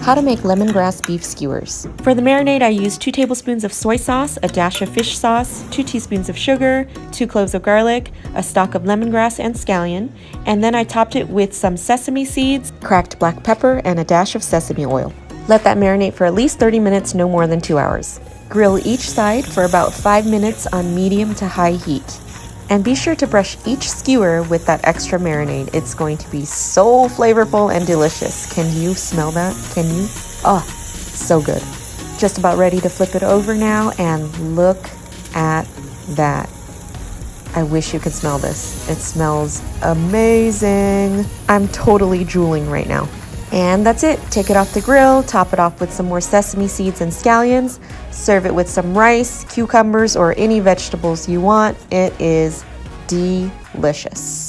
How to make lemongrass beef skewers. For the marinade, I used 2 tablespoons of soy sauce, a dash of fish sauce, 2 teaspoons of sugar, 2 cloves of garlic, a stalk of lemongrass and scallion, and then I topped it with some sesame seeds, cracked black pepper, and a dash of sesame oil. Let that marinate for at least 30 minutes, no more than 2 hours. Grill each side for about 5 minutes on medium to high heat. And be sure to brush each skewer with that extra marinade. It's going to be so flavorful and delicious. Can you smell that? Can you? Oh, so good. Just about ready to flip it over now, and look at that. I wish you could smell this. It smells amazing. I'm totally drooling right now. And that's it. Take it off the grill, top it off with some more sesame seeds and scallions, serve it with some rice, cucumbers, or any vegetables you want. It is delicious.